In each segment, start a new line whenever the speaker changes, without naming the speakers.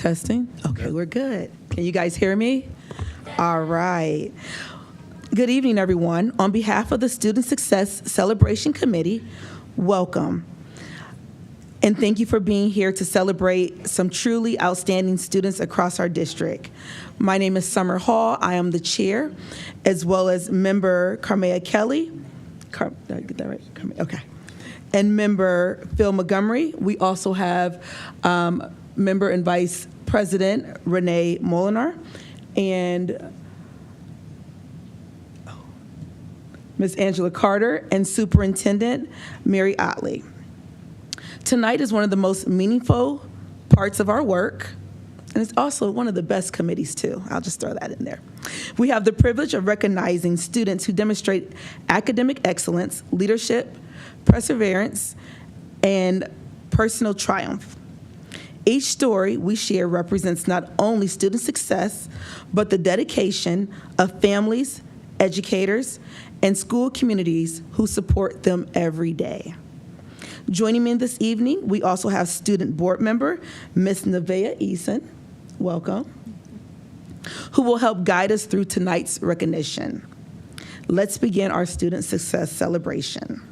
Testing. Okay, we're good. Can you guys hear me? All right. Good evening, everyone. On behalf of the Student Success Celebration Committee, welcome. And thank you for being here to celebrate some truly outstanding students across our district. My name is Summer Hall. I am the chair, as well as member Carmea Kelly. Did I get that right? Okay. And member Phil Montgomery. We also have member and vice president Renee Molinar and Ms. Angela Carter and Superintendent Mary Otley. Tonight is one of the most meaningful parts of our work, and it's also one of the best committees too. I'll just throw that in there. We have the privilege of recognizing students who demonstrate academic excellence, leadership, perseverance, and personal triumph. Each story we share represents not only student success, but the dedication of families, educators, and school communities who support them every day. Joining me this evening, we also have student board member, Ms. Nevaeh Eason, welcome, who will help guide us through tonight's recognition. Let's begin our student success celebration.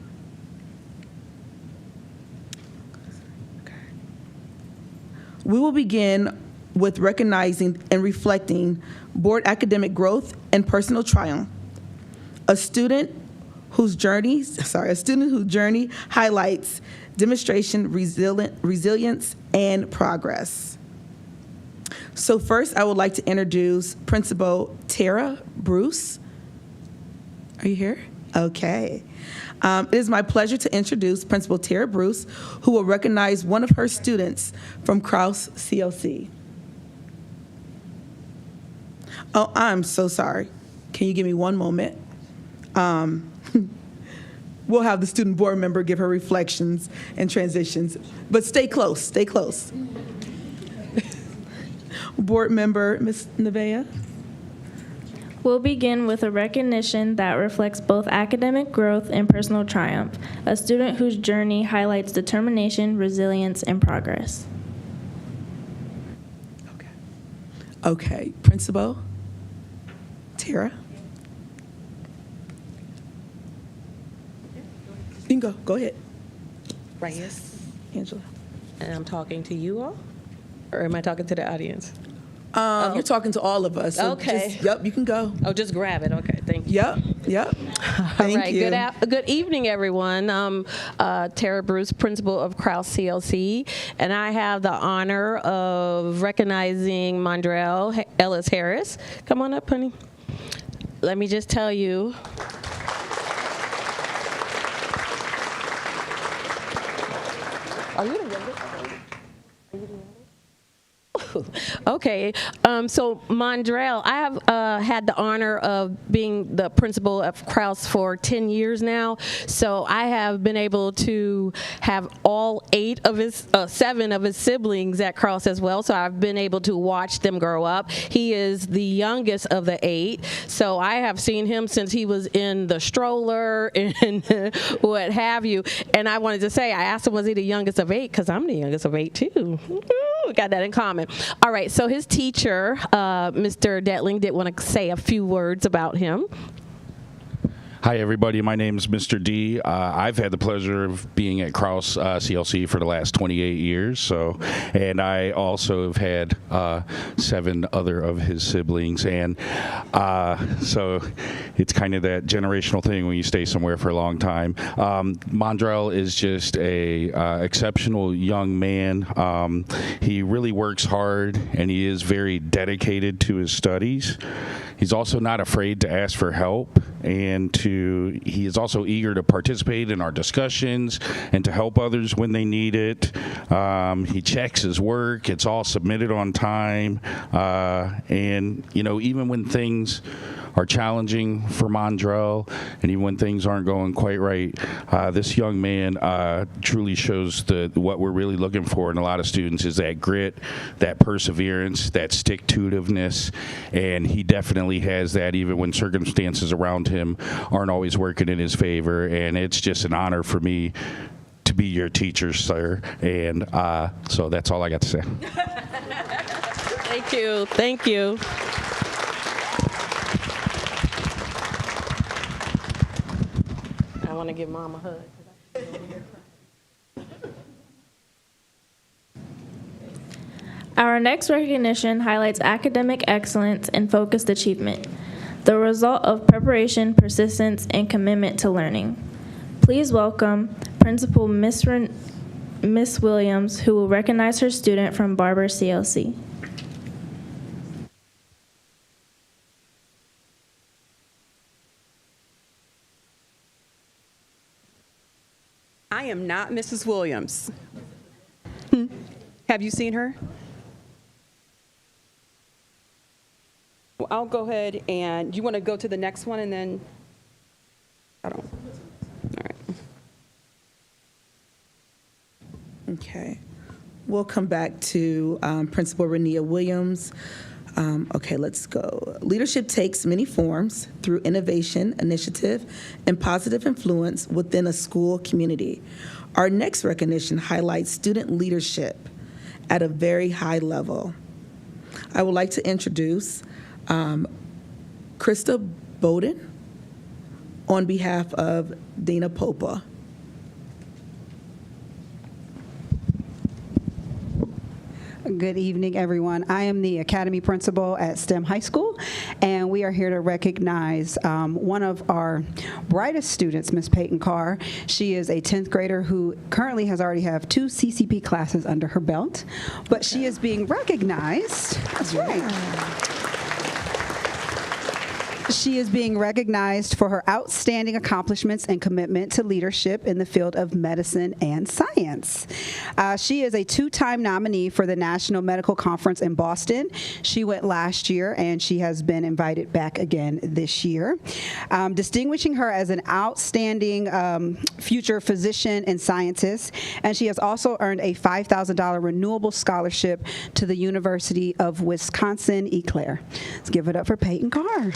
We will begin with recognizing and reflecting board academic growth and personal triumph. A student whose journey highlights demonstration, resilience, and progress. So first, I would like to introduce Principal Tara Bruce. Are you here? Okay. It is my pleasure to introduce Principal Tara Bruce, who will recognize one of her students from Krause CLC. Oh, I'm so sorry. Can you give me one moment? We'll have the student board member give her reflections and transitions, but stay close, stay close. Board member, Ms. Nevaeh.
We'll begin with a recognition that reflects both academic growth and personal triumph, a student whose journey highlights determination, resilience, and progress.
Okay, Principal Tara. You can go ahead.
Reyes.
Angela.
And I'm talking to you all? Or am I talking to the audience?
You're talking to all of us. So
okay.
Yep, you can go.
Oh, just grab it. Okay, thank you.
Yep.
Thank you. Good evening, everyone. I'm Tara Bruce, principal of Krause CLC, and I have the honor of recognizing Mondrell Ellis Harris. Come on up, honey. Let me just tell you. Are you the youngest? Okay, so Mondrell, I have had the honor of being the principal of Krause for 10 years now, so I have been able to have all 7 of his siblings at Krause as well, so I've been able to watch them grow up. He is the youngest of the 8, so I have seen him since he was in the stroller and what have you, and I wanted to say, I asked him, was he the youngest of 8, because I'm the youngest of 8 too. We got that in common. All right, so his teacher, Mr. Detling, did want to say a few words about him.
Hi, everybody. My name is Mr. D. I've had the pleasure of being at Krause CLC for the last 28 years. And I also have had 7 other of his siblings. And so it's kind of that generational thing when you stay somewhere for a long time. Mondrell is just a exceptional young man. He really works hard, and he is very dedicated to his studies. He's also not afraid to ask for help, and he is also eager to participate in our discussions and to help others when they need it. He checks his work. It's all submitted on time. And, even when things are challenging for Mondrell, and even when things aren't going quite right, this young man truly shows what we're really looking for in a lot of students is that grit, that perseverance, that stick-to-itiveness, and he definitely has that even when circumstances around him aren't always working in his favor, and it's just an honor for me to be your teacher, sir, and so that's all I got to say.
Thank you. Thank you. I want to give Mom a hug.
Our next recognition highlights academic excellence and focused achievement, the result of preparation, persistence, and commitment to learning. Please welcome Principal Miss Williams, who will recognize her student from Barber CLC.
I am not Mrs. Williams. Have you seen her? Well, I'll go ahead and, you want to go to the next one and then, I don't, all right.
Okay. We'll come back to Principal Renia Williams. Okay, let's go. Leadership takes many forms through innovation, initiative, and positive influence within a school community. Our next recognition highlights student leadership at a very high level. I would like to introduce Krista Bowden on behalf of Dina Popa.
Good evening, everyone. I am the Academy Principal at STEM High School, and we are here to recognize one of our brightest students, Miss Peyton Carr. She is a 10th grader who currently has already have 2 CCP classes under her belt, but she is being recognized. That's right. She is being recognized for her outstanding accomplishments and commitment to leadership in the field of medicine and science. She is a 2-time nominee for the National Medical Conference in Boston. She went last year, and she has been invited back again this year. Distinguishing her as an outstanding future physician and scientist, and she has also earned a $5,000 renewable scholarship to the University of Wisconsin-Eau Claire. Let's give it up for Peyton Carr.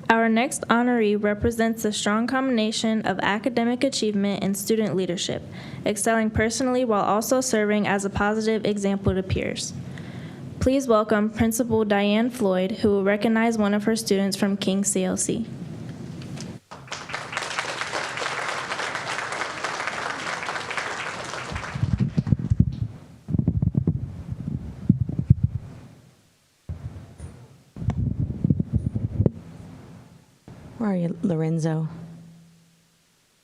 Our next honoree represents a strong combination of academic achievement and student leadership, excelling personally while also serving as a positive example to peers. Please welcome Principal Diane Floyd, who will recognize one of her students from King CLC.
Where are you, Lorenzo?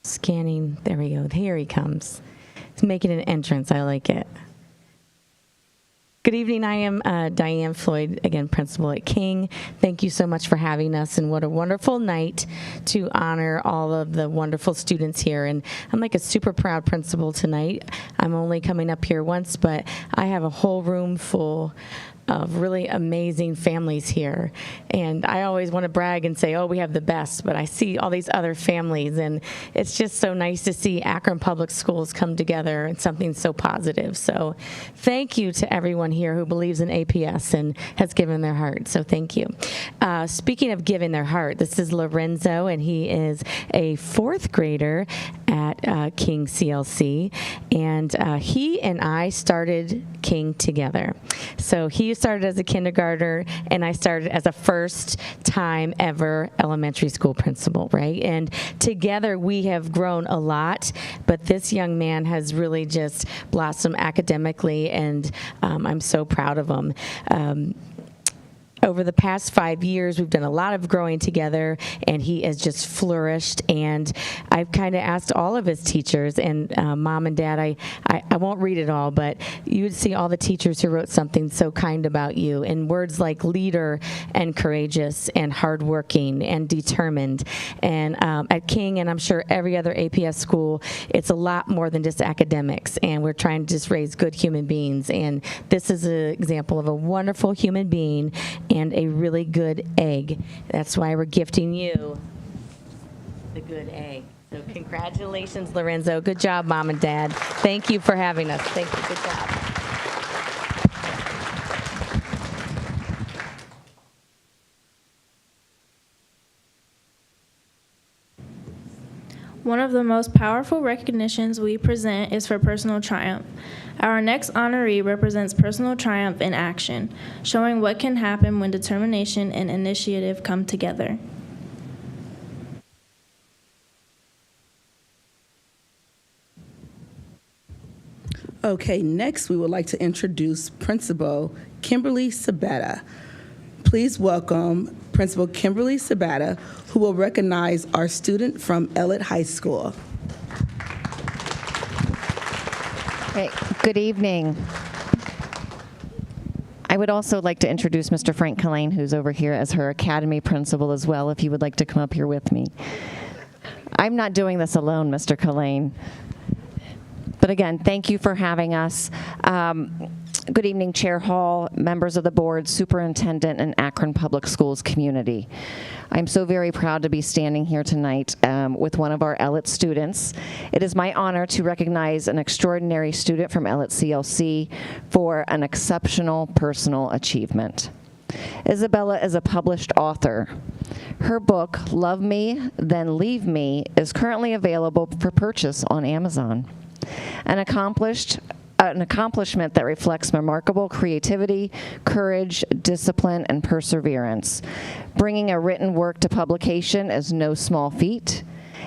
Scanning. There we go. Here he comes. He's making an entrance. I like it. Good evening. I am Diane Floyd, again, principal at King. Thank you so much for having us, and what a wonderful night to honor all of the wonderful students here. And I'm like a super proud principal tonight. I'm only coming up here once, but I have a whole room full of really amazing families here. And I always want to brag and say, oh, we have the best, but I see all these other families, and it's just so nice to see Akron Public Schools come together and something so positive. So thank you to everyone here who believes in APS and has given their heart. So thank you. Speaking of giving their heart, this is Lorenzo, and he is a 4th grader at King CLC, and he and I started King together. So he started as a kindergartner, and I started as a first-time ever elementary school principal, right? And together we have grown a lot, but this young man has really just blossomed academically, and I'm so proud of him. Over the past 5 years, we've done a lot of growing together, and he has just flourished. And I've kind of asked all of his teachers, and Mom and Dad, I won't read it all, but you would see all the teachers who wrote something so kind about you, and words like leader and courageous and hardworking and determined. And at King, and I'm sure every other APS school, it's a lot more than just academics, and we're trying to just raise good human beings. And this is an example of a wonderful human being and a really good egg. That's why we're gifting you the good egg. So congratulations, Lorenzo. Good job, Mom and Dad. Thank you for having us. Thank you. Good job.
One of the most powerful recognitions we present is for personal triumph. Our next honoree represents personal triumph in action, showing what can happen when determination and initiative come together.
Okay, next we would like to introduce Principal Kimberly Sabetta. Please welcome Principal Kimberly Sabetta, who will recognize our student from Ellet High School.
Hey, good evening. I would also like to introduce Mr. Frank Collane, who's over here as her academy principal as well, if he would like to come up here with me. I'm not doing this alone, Mr. Collane. But again, thank you for having us. Good evening, Chair Hall, members of the board, superintendent, and Akron Public Schools community. I'm so very proud to be standing here tonight with one of our Ellet students. It is my honor to recognize an extraordinary student from Ellet CLC for an exceptional personal achievement. Isabella is a published author. Her book, Love Me, Then Leave Me, is currently available for purchase on Amazon. An accomplishment that reflects remarkable creativity, courage, discipline, and perseverance. Bringing a written work to publication is no small feat,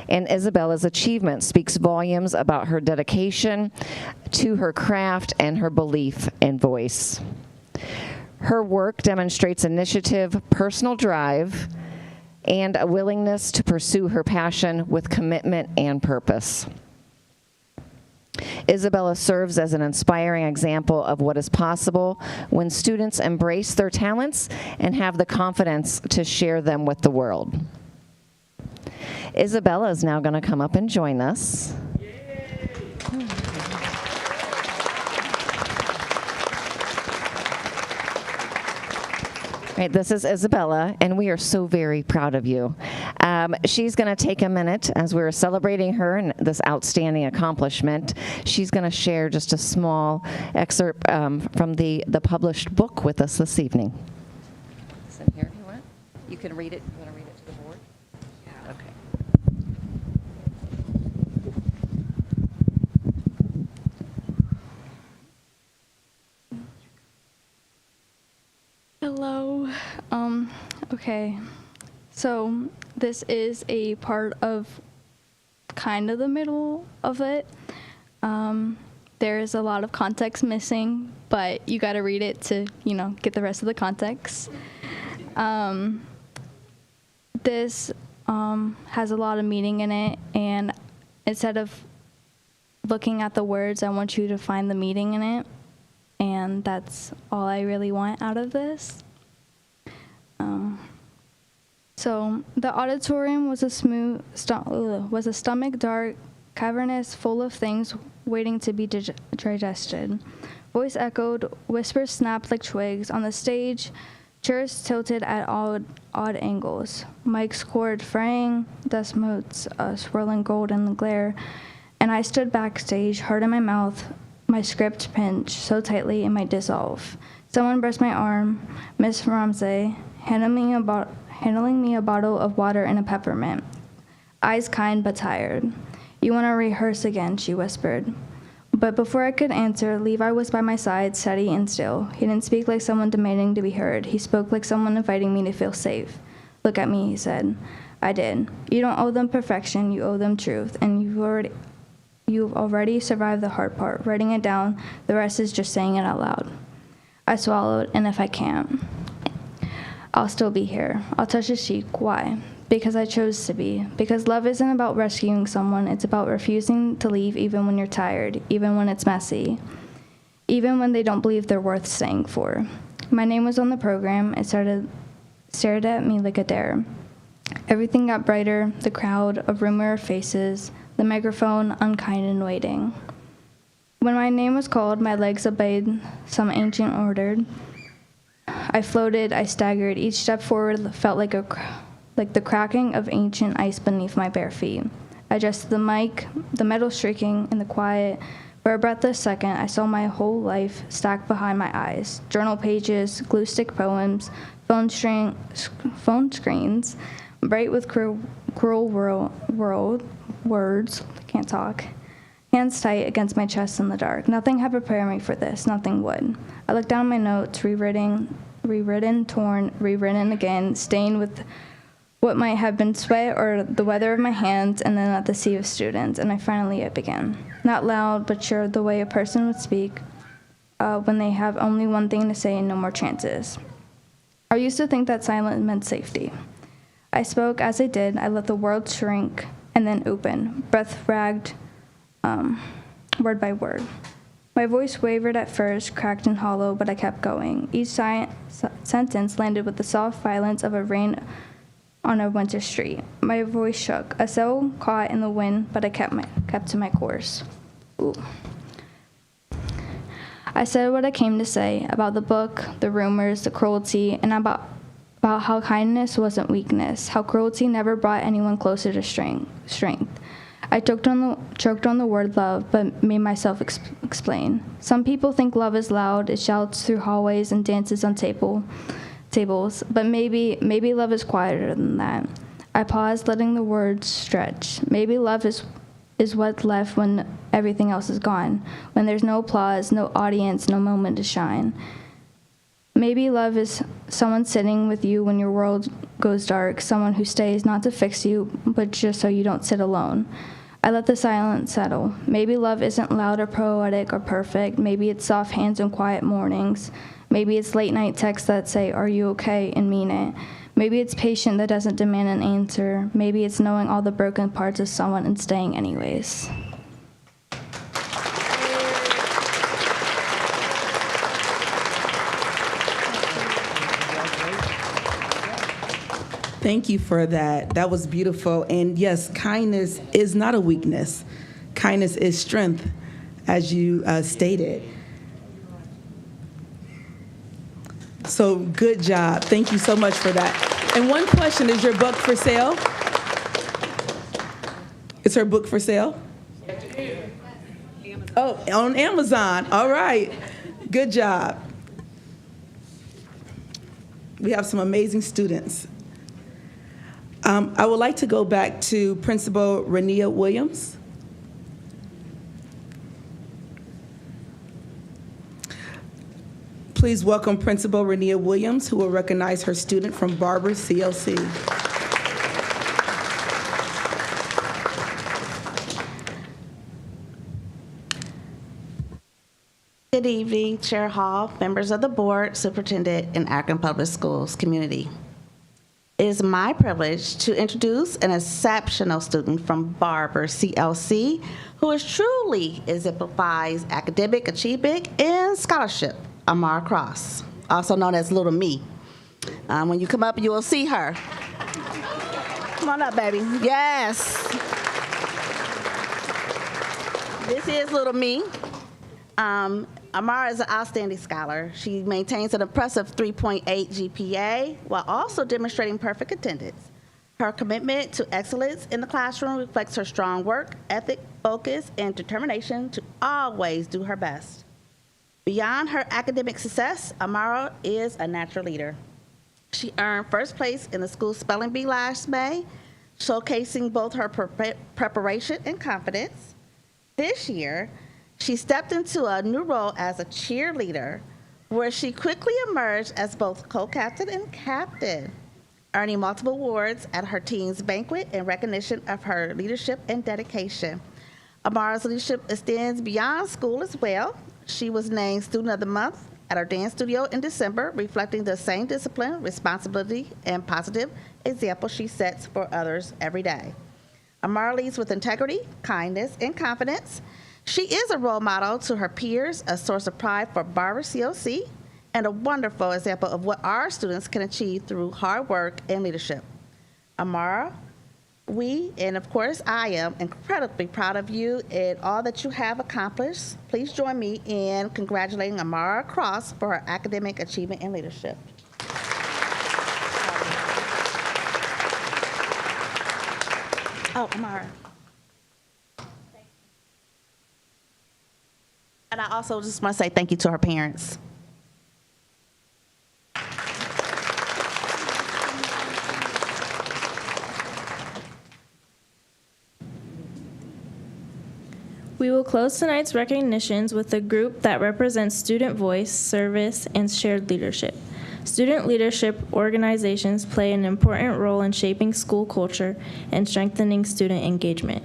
and Isabella's achievement speaks volumes about her dedication to her craft and her belief in voice. Her work demonstrates initiative, personal drive, and a willingness to pursue her passion with commitment and purpose. Isabella serves as an inspiring example of what is possible when students embrace their talents and have the confidence to share them with the world. Isabella is now going to come up and join us. Right, this is Isabella, and we are so very proud of you. She's going to take a minute as we're celebrating her and this outstanding accomplishment. She's going to share just a small excerpt from the published book with us this evening. Listen here, you want? You can read it. You want to read it to the board? Yeah. Okay.
Hello. Okay. So this is a part of kind of the middle of it. There's a lot of context missing, but you got to read it to, get the rest of the context. This has a lot of meaning in it, and instead of looking at the words, I want you to find the meaning in it. And that's all I really want out of this. So the auditorium was a stomach dark, cavernous, full of things waiting to be digested. Voice echoed, whispers snapped like twigs. On the stage, chairs tilted at odd angles. Mics scored fraying, dust motes swirling gold in the glare. And I stood backstage, heart in my mouth, my script pinched so tightly it might dissolve. Someone brushed my arm, Miss Ramsey, handling me a bottle of water and a peppermint. Eyes kind but tired. You want to rehearse again, she whispered. But before I could answer, Levi was by my side, steady and still. He didn't speak like someone demanding to be heard. He spoke like someone inviting me to feel safe. Look at me, he said. I did. You don't owe them perfection, you owe them truth, and you've already survived the hard part, writing it down. The rest is just saying it out loud. I swallowed, and if I can't, I'll still be here. I'll touch his cheek. Why? Because I chose to be. Because love isn't about rescuing someone. It's about refusing to leave even when you're tired, even when it's messy, even when they don't believe they're worth staying for. My name was on the program. It stared at me like a dare. Everything got brighter, the crowd, a rumor of faces, the microphone, unkind and waiting. When my name was called, my legs obeyed some ancient order. I floated, I staggered. Each step forward felt like the cracking of ancient ice beneath my bare feet. I adjusted the mic, the metal streaking in the quiet. For a breathless second, I saw my whole life stacked behind my eyes. Journal pages, glue stick poems, phone screens, bright with cruel words, can't talk, hands tight against my chest in the dark. Nothing had prepared me for this, nothing would. I looked down at my notes, rewritten, torn, rewritten again, stained with what might have been sweat or the weather of my hands, and then at the sea of students, and it began. Not loud, but sure, the way a person would speak when they have only one thing to say and no more chances. I used to think that silence meant safety. I spoke as I did. I let the world shrink and then open, breath ragged, word by word. My voice wavered at first, cracked and hollow, but I kept going. Each sentence landed with the soft violence of a rain on a winter street. My voice shook, a sail caught in the wind, but I kept to my course. Ooh. I said what I came to say about the book, the rumors, the cruelty, and about how kindness wasn't weakness, how cruelty never brought anyone closer to strength. I choked on the word love, but made myself explain. Some people think love is loud, it shouts through hallways and dances on tables, but maybe love is quieter than that. I paused, letting the words stretch. Maybe love is what's left when everything else is gone, when there's no applause, no audience, no moment to shine. Maybe love is someone sitting with you when your world goes dark, someone who stays not to fix you, but just so you don't sit alone. I let the silence settle. Maybe love isn't loud or poetic or perfect. Maybe it's soft hands and quiet mornings. Maybe it's late night texts that say, "Are you okay?" and mean it. Maybe it's patient that doesn't demand an answer. Maybe it's knowing all the broken parts of someone and staying anyways.
Thank you for that. That was beautiful. And yes, kindness is not a weakness. Kindness is strength, as you stated. So good job. Thank you so much for that. And one question, is your book for sale? Is her book for sale? Oh, on Amazon. All right. Good job. We have some amazing students. I would like to go back to Principal Renia Williams. Please welcome Principal Renia Williams, who will recognize her student from Barber CLC.
Good evening, Chair Hall, members of the board, superintendent, and Akron Public Schools community. It is my privilege to introduce an exceptional student from Barber CLC who truly exemplifies academic achievement and scholarship, Amara Cross, also known as Little Me. When you come up, you will see her. Come on up, baby. Yes. This is Little Me. Amara is an outstanding scholar. She maintains an impressive 3.8 GPA while also demonstrating perfect attendance. Her commitment to excellence in the classroom reflects her strong work ethic, focus, and determination to always do her best. Beyond her academic success, Amara is a natural leader. She earned first place in the school spelling bee last May, showcasing both her preparation and confidence. This year, she stepped into a new role as a cheerleader, where she quickly emerged as both co-captain and captain, earning multiple awards at her team's banquet in recognition of her leadership and dedication. Amara's leadership extends beyond school as well. She was named Student of the Month at our dance studio in December, reflecting the same discipline, responsibility, and positive example she sets for others every day. Amara leads with integrity, kindness, and confidence. She is a role model to her peers, a source of pride for Barber CLC, and a wonderful example of what our students can achieve through hard work and leadership. Amara, we, and of course I am, incredibly proud of you and all that you have accomplished. Please join me in congratulating Amara Cross for her academic achievement and leadership. Oh, Amara. And I also just want to say thank you to her parents.
We will close tonight's recognitions with a group that represents student voice, service, and shared leadership. Student leadership organizations play an important role in shaping school culture and strengthening student engagement.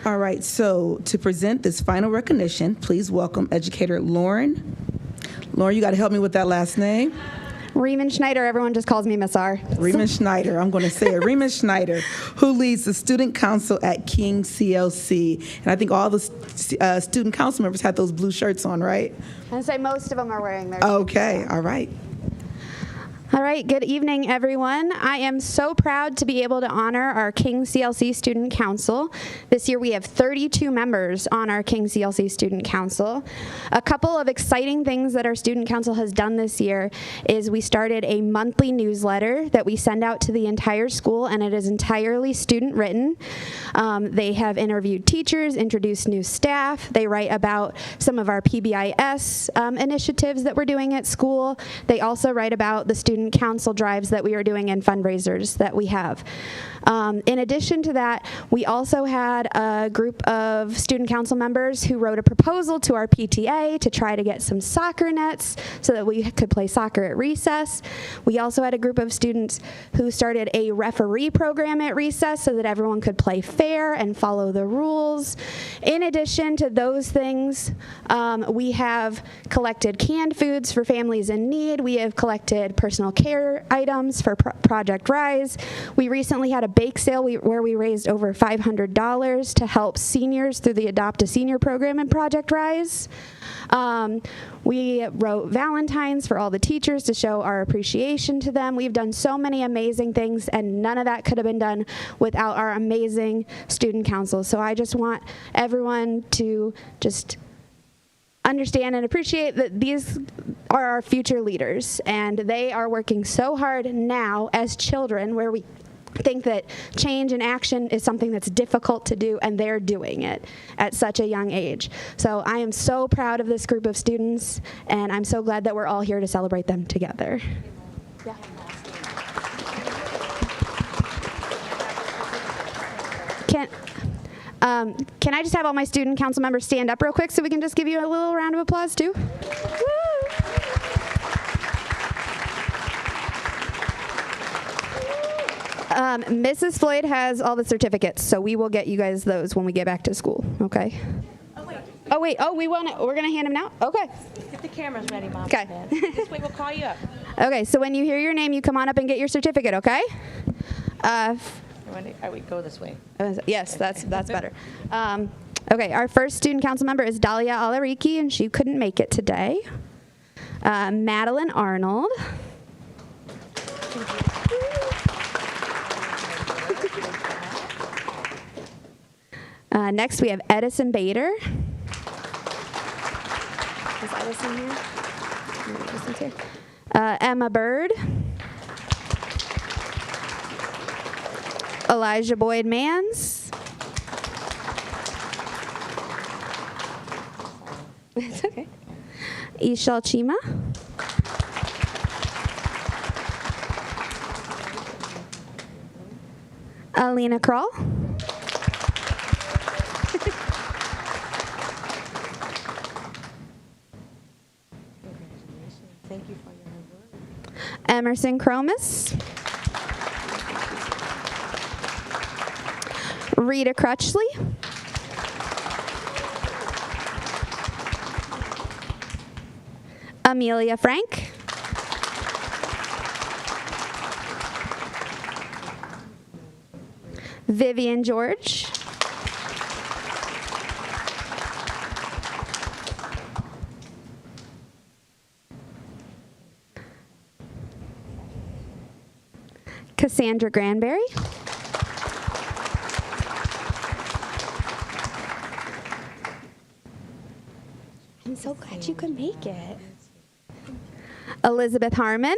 All right, so to present this final recognition, please welcome educator Lauren. Lauren, you got to help me with that last name.
Riemann Schneider, everyone just calls me Miss R.
Riemann Schneider, I'm going to say it. Riemann Schneider, who leads the student council at King CLC. And I think all the student council members had those blue shirts on, right?
And say most of them are wearing theirs.
Okay, all right.
All right, good evening, everyone. I am so proud to be able to honor our King CLC Student Council. This year we have 32 members on our King CLC Student Council. A couple of exciting things that our Student Council has done this year is we started a monthly newsletter that we send out to the entire school, and it is entirely student written. They have interviewed teachers, introduced new staff. They write about some of our PBIS initiatives that we're doing at school. They also write about the student council drives that we are doing and fundraisers that we have. In addition to that, we also had a group of student council members who wrote a proposal to our PTA to try to get some soccer nets so that we could play soccer at recess. We also had a group of students who started a referee program at recess so that everyone could play fair and follow the rules. In addition to those things, we have collected canned foods for families in need. We have collected personal care items for Project Rise. We recently had a bake sale where we raised over $500 to help seniors through the Adopt a Senior program in Project Rise. We wrote Valentines for all the teachers to show our appreciation to them. We've done so many amazing things, and none of that could have been done without our amazing student council. So I just want everyone to just understand and appreciate that these are our future leaders, and they are working so hard now as children, where we think that change and action is something that's difficult to do, and they're doing it at such a young age. So I am so proud of this group of students, and I'm so glad that we're all here to celebrate them together. Yeah. Can I just have all my student council members stand up real quick so we can just give you a little round of applause too? Mrs. Floyd has all the certificates, so we will get you guys those when we get back to school, okay? Oh, wait. We're going to hand them now? Okay.
Get the cameras ready, Mom.
Okay.
This way we'll call you up.
Okay, so when you hear your name, you come on up and get your certificate, okay?
I would go this way.
Yes, that's better. Okay, our first student council member is Dahlia Alariki, and she couldn't make it today. Madeline Arnold. Next, we have Edison Bader. Is Edison here? Edison's here. Emma Bird. Elijah Boyd Mans. It's okay. Ishal Chima. Alina Kroll.
Thank you for your hard work.
Emerson Cromus. Rita Crutchley. Amelia Frank. Vivian George. Cassandra Granberry. I'm so glad you could make it. Elizabeth Harmon.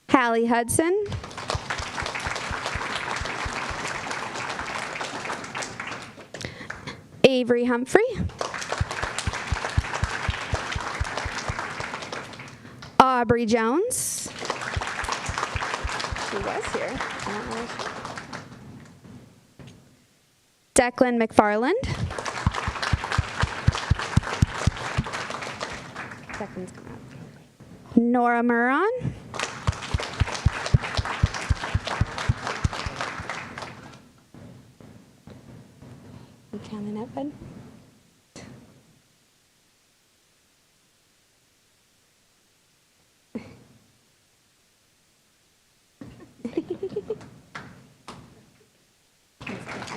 Hallie Hudson. Avery Humphrey. Aubrey Jones. She was here. I don't know if Declan McFarland. Declan's coming up. Nora Muron. You counting that, bud? I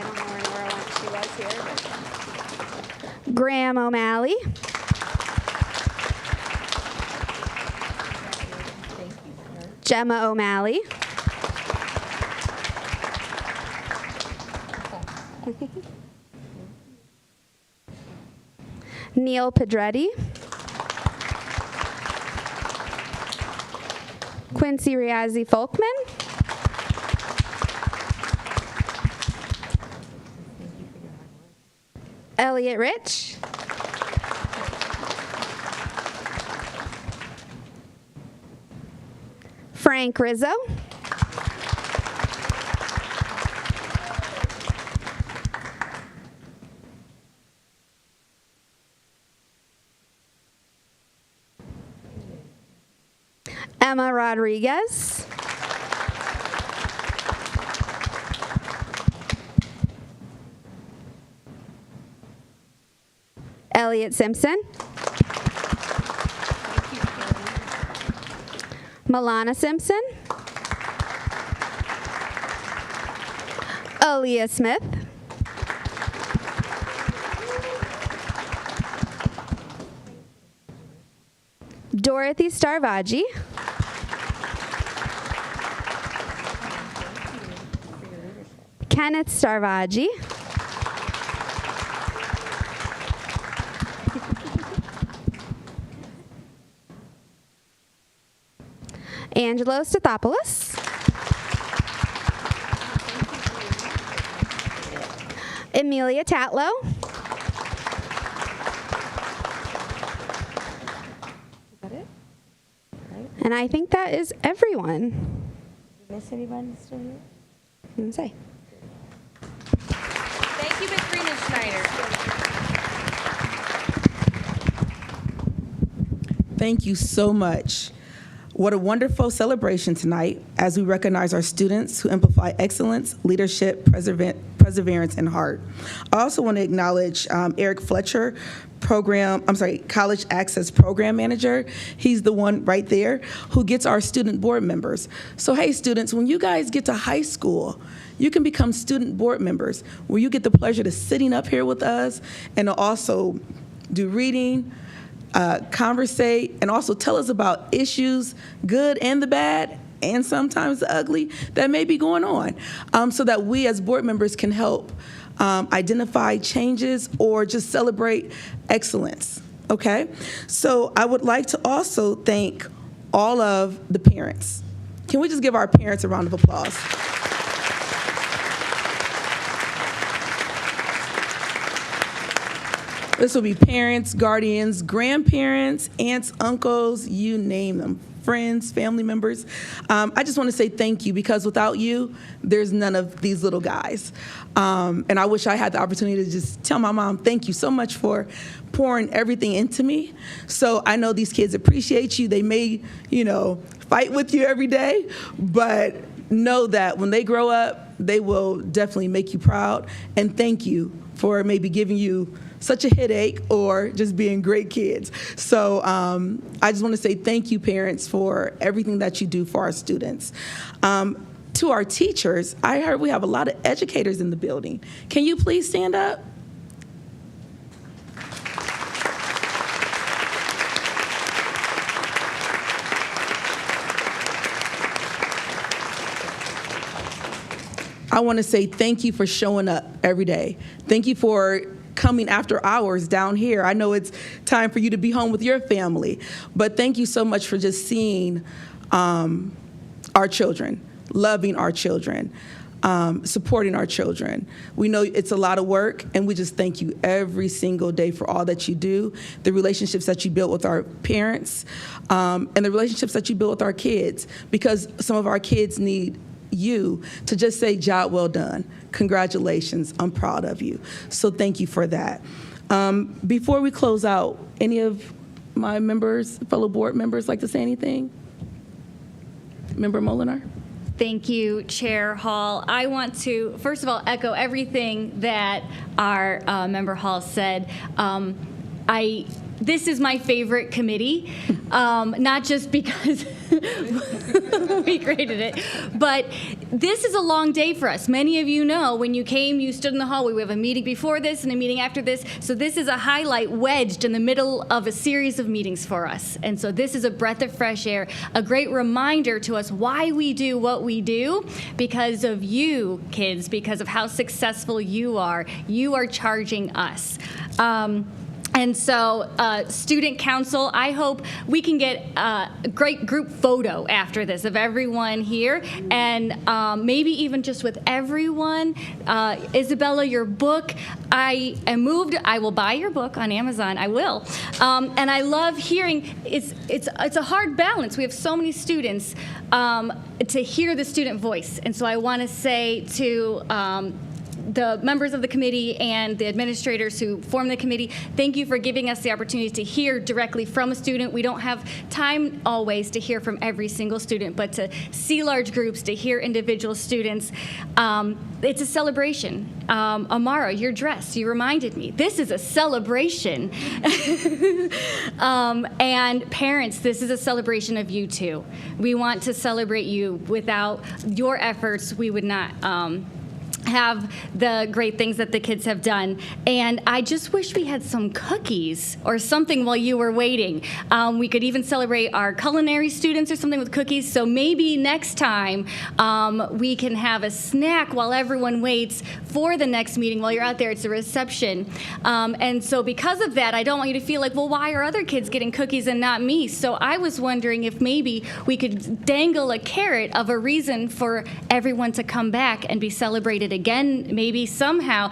don't know where Nora went. She was here. But... Graham O'Malley. Gemma O'Malley. Neil Pedretti. Quincy Riazzi Folkman. Elliot Rich. Frank Rizzo. Emma Rodriguez. Elliot Simpson. Milana Simpson. Aaliyah Smith. Dorothy Starvaggi. Kenneth Starvaggi. Angelo Stathopoulos. Amelia Tatlow. Is that it? Right. And I think that is everyone. Did you miss anybody still here? I didn't say.
Thank you, Ms. Greenenschneider.
Thank you so much. What a wonderful celebration tonight as we recognize our students who amplify excellence, leadership, perseverance, and heart. I also want to acknowledge Eric Fletcher, College Access Program Manager. He's the one right there who gets our student board members. So hey, students, when you guys get to high school, you can become student board members where you get the pleasure of sitting up here with us and also do reading, conversate, and also tell us about issues, good and the bad, and sometimes the ugly, that may be going on, so that we as board members can help identify changes or just celebrate excellence, okay? So I would like to also thank all of the parents. Can we just give our parents a round of applause? This will be parents, guardians, grandparents, aunts, uncles, you name them, friends, family members. I just want to say thank you, because without you, there's none of these little guys. And I wish I had the opportunity to just tell my mom, thank you so much for pouring everything into me. So I know these kids appreciate you. They may, fight with you every day, but know that when they grow up, they will definitely make you proud. And thank you for maybe giving you such a headache or just being great kids. So I just want to say thank you, parents, for everything that you do for our students. To our teachers, I heard we have a lot of educators in the building. Can you please stand up? I want to say thank you for showing up every day. Thank you for coming after hours down here. I know it's time for you to be home with your family, but thank you so much for just seeing our children, loving our children. supporting our children. We know it's a lot of work, and we just thank you every single day for all that you do, the relationships that you build with our parents, and the relationships that you build with our kids, because some of our kids need you to just say, job well done. Congratulations, I'm proud of you. So thank you for that. Before we close out, any of my members, fellow board members, like to say anything? Member Molinar?
Thank you, Chair Hall. I want to, first of all, echo everything that our Member Hall said. This is my favorite committee, not just because we created it, but this is a long day for us. Many of you know when you came, you stood in the hallway. We have a meeting before this and a meeting after this. So this is a highlight wedged in the middle of a series of meetings for us. And so this is a breath of fresh air, a great reminder to us why we do what we do, because of you, kids, because of how successful you are. You are charging us. And so, student council, I hope we can get a great group photo after this of everyone here, and maybe even just with everyone. Isabella, your book, I am moved. I will buy your book on Amazon. I will. And I love hearing, it's a hard balance. We have so many students to hear the student voice. And so I want to say to the members of the committee and the administrators who form the committee, thank you for giving us the opportunity to hear directly from a student. We don't have time always to hear from every single student, but to see large groups, to hear individual students, it's a celebration. Amara, your dress, you reminded me, this is a celebration. And parents, this is a celebration of you too. We want to celebrate you. Without your efforts, we would not have the great things that the kids have done. And I just wish we had some cookies or something while you were waiting. We could even celebrate our culinary students or something with cookies. So maybe next time we can have a snack while everyone waits for the next meeting. While you're out there, it's a reception. And so because of that, I don't want you to feel like, well, why are other kids getting cookies and not me? So I was wondering if maybe we could dangle a carrot of a reason for everyone to come back and be celebrated again, maybe somehow.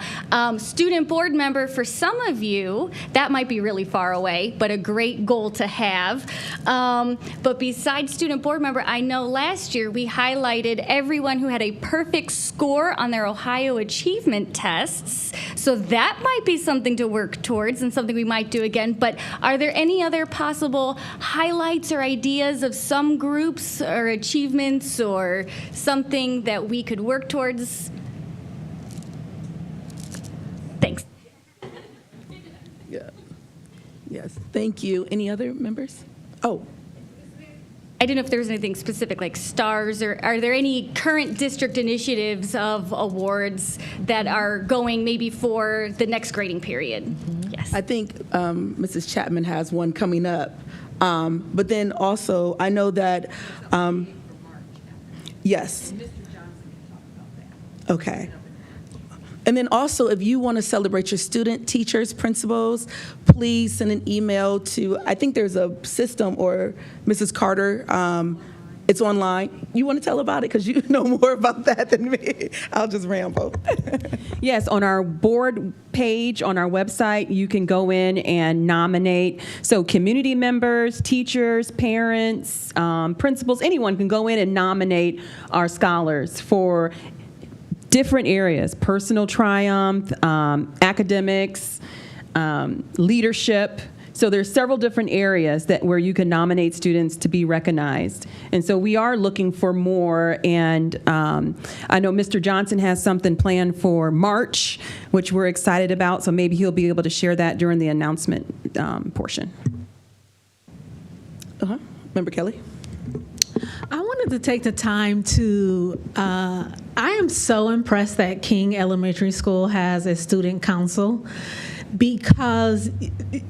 Student board member, for some of you, that might be really far away, but a great goal to have. But besides student board member, I know last year we highlighted everyone who had a perfect score on their Ohio achievement tests. So that might be something to work towards and something we might do again. But are there any other possible highlights or ideas of some groups or achievements or something that we could work towards? Thanks.
Yeah. Yes. Thank you. Any other members? Oh.
I didn't know if there was anything specific like stars, or are there any current district initiatives of awards that are going maybe for the next grading period? Mm-hmm. Yes.
I think Mrs. Chapman has one coming up. But then also, I know that, yes. Okay. And then also, if you want to celebrate your student, teachers, principals, please send an email to, I think there's a system, or Mrs. Carter, it's online. You want to tell about it because you know more about that than me. I'll just ramble.
Yes, on our board page on our website, you can go in and nominate. So community members, teachers, parents, principals, anyone can go in and nominate our scholars for different areas: personal triumph, academics, leadership. So there's several different areas where you can nominate students to be recognized. And so we are looking for more. And I know Mr. Johnson has something planned for March, which we're excited about. So maybe he'll be able to share that during the announcement portion.
Member Kelly?
I wanted to take the time to, I am so impressed that King Elementary School has a student council, because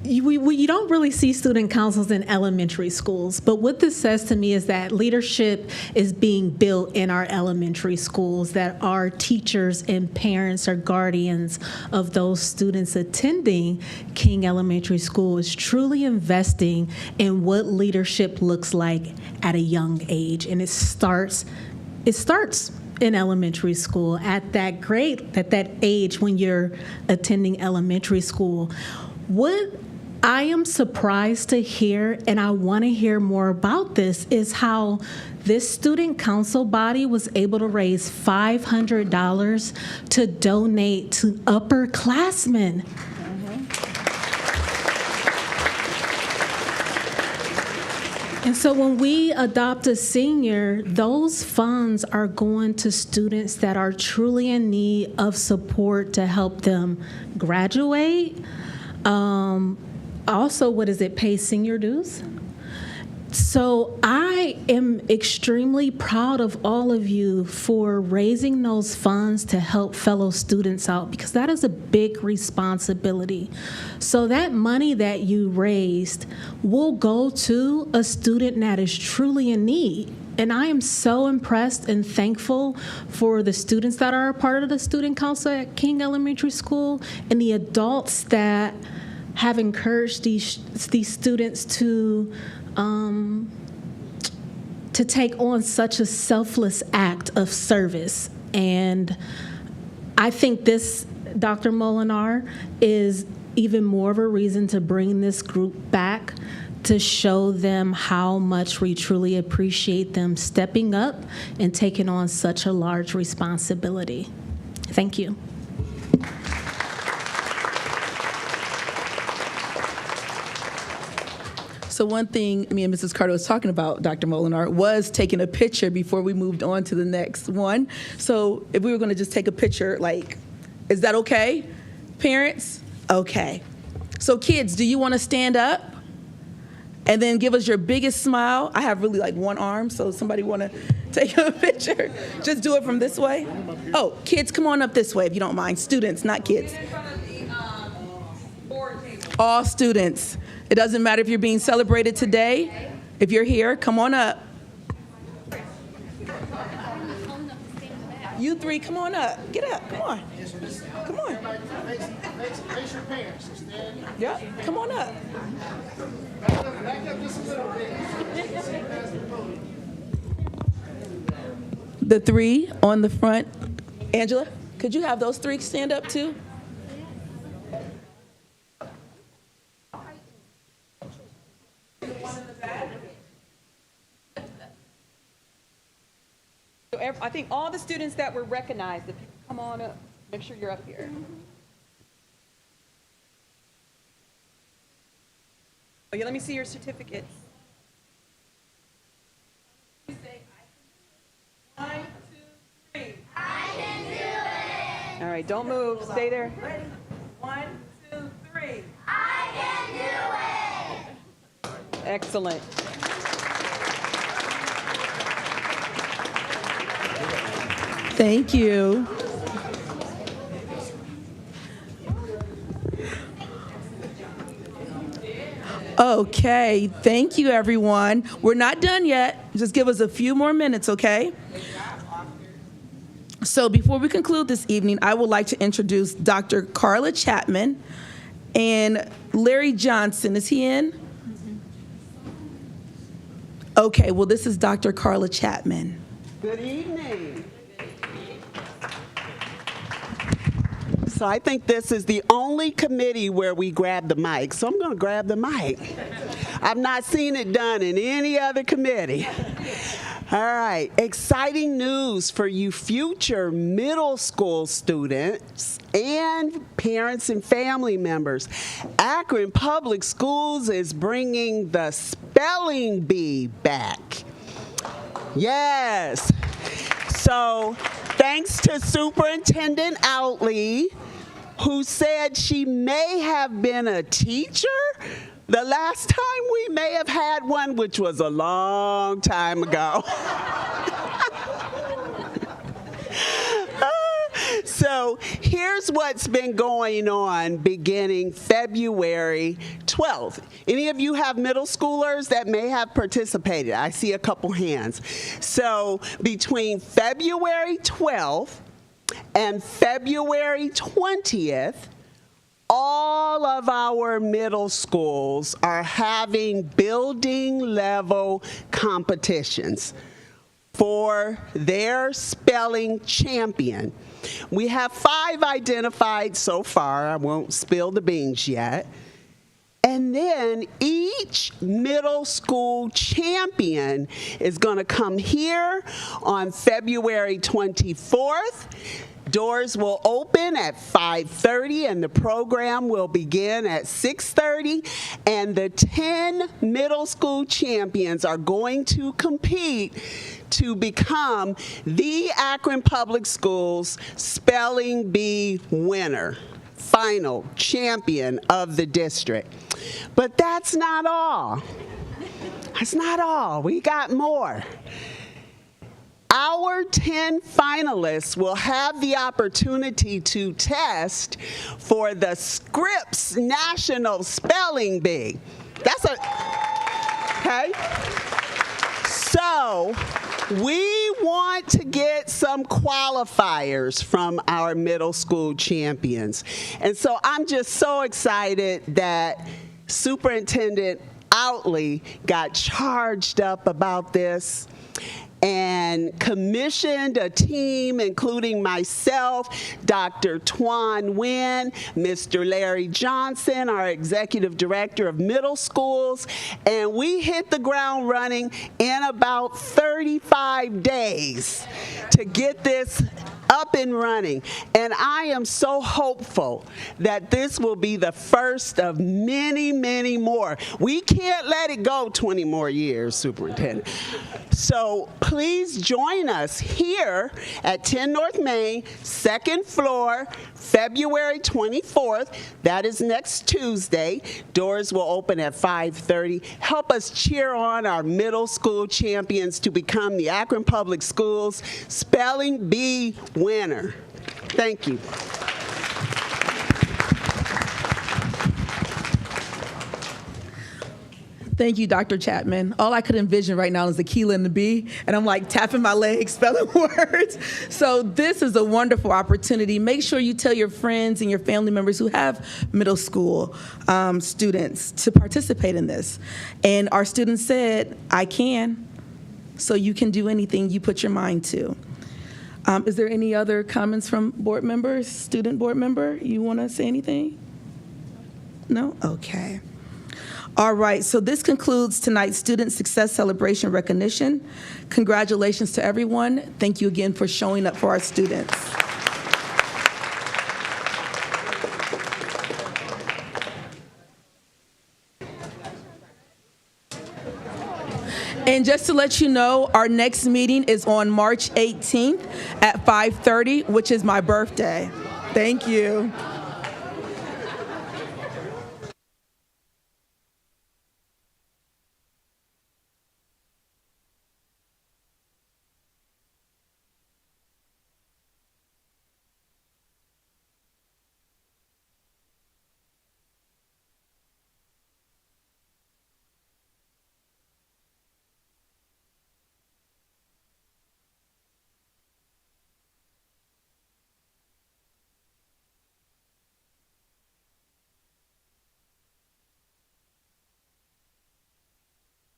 you don't really see student councils in elementary schools. But what this says to me is that leadership is being built in our elementary schools, that our teachers and parents or guardians of those students attending King Elementary School is truly investing in what leadership looks like at a young age. And it starts in elementary school at that grade, at that age when you're attending elementary school. What I am surprised to hear, and I want to hear more about this, is how this student council body was able to raise $500 to donate to upperclassmen. And so when we adopt a senior, those funds are going to students that are truly in need of support to help them graduate. Also, pay senior dues? So I am extremely proud of all of you for raising those funds to help fellow students out, because that is a big responsibility. So that money that you raised will go to a student that is truly in need. And I am so impressed and thankful for the students that are a part of the student council at King Elementary School and the adults that have encouraged these students to take on such a selfless act of service. And I think this, Dr. Molinar, is even more of a reason to bring this group back to show them how much we truly appreciate them stepping up and taking on such a large responsibility. Thank you.
So one thing me and Mrs. Carter was talking about, Dr. Molinar, was taking a picture before we moved on to the next one. So if we were going to just take a picture, like, is that okay? Parents? Okay. So kids, do you want to stand up and then give us your biggest smile? I have really like one arm, so somebody want to take a picture? Just do it from this way. Oh, kids, come on up this way if you don't mind. Students, not kids. All students. It doesn't matter if you're being celebrated today. If you're here, come on up. You three, come on up. Get up. Come on. Come on.
Face your parents.
Yep. Come on up.
Back up just a little bit.
The three on the front. Angela, could you have those three stand up too?
I think all the students that were recognized, if you come on up, make sure you're up here. Oh, yeah, let me see your certificates. One, two, three. I can do it. All right, don't move. Stay there. Ready? 1, 2, 3. I can do it. Excellent.
Thank you. Okay, thank you, everyone. We're not done yet. Just give us a few more minutes, okay? So before we conclude this evening, I would like to introduce Dr. Carla Chapman and Larry Johnson. Is he in? Okay, well, this is Dr. Carla Chapman.
Good evening. So I think this is the only committee where we grab the mic, so I'm going to grab the mic. I've not seen it done in any other committee. All right, exciting news for you future middle school students and parents and family members. Akron Public Schools is bringing the spelling bee back. Yes. So thanks to Superintendent Outley, who said she may have been a teacher the last time we may have had one, which was a long time ago. So here's what's been going on beginning February 12th. Any of you have middle schoolers that may have participated? I see a couple hands. So between February 12th and February 20th, all of our middle schools are having building level competitions. for their spelling champion. We have 5 identified so far. I won't spill the beans yet. And then each middle school champion is going to come here on February 24th. Doors will open at 5:30 and the program will begin at 6:30. And the 10 middle school champions are going to compete to become the Akron Public Schools Spelling Bee winner, final champion of the district. But that's not all. That's not all. We got more. Our 10 finalists will have the opportunity to test for the Scripps National Spelling Bee. That's okay? So, we want to get some qualifiers from our middle school champions. And so I'm just so excited that Superintendent Outley got charged up about this and commissioned a team, including myself, Dr. Twan Nguyen, Mr. Larry Johnson, our Executive Director of Middle Schools, and we hit the ground running in about 35 days to get this up and running. And I am so hopeful that this will be the first of many, many more. We can't let it go 20 more years, Superintendent. So please join us here at 10 North Main, 2nd floor, February 24th. That is next Tuesday. Doors will open at 5:30. Help us cheer on our middle school champions to become the Akron Public Schools Spelling Bee winner. Thank you.
Thank you, Dr. Chapman. All I could envision right now is the Keela and the bee, and I'm like tapping my legs, spelling words. So this is a wonderful opportunity. Make sure you tell your friends and your family members who have middle school students to participate in this. And our students said, I can, so you can do anything you put your mind to. Is there any other comments from board members, student board member? You want to say anything? No? Okay. All right, so this concludes tonight's Student Success Celebration recognition. Congratulations to everyone. Thank you again for showing up for our students. And just to let you know, our next meeting is on March 18th at 5:30, which is my birthday. Thank you.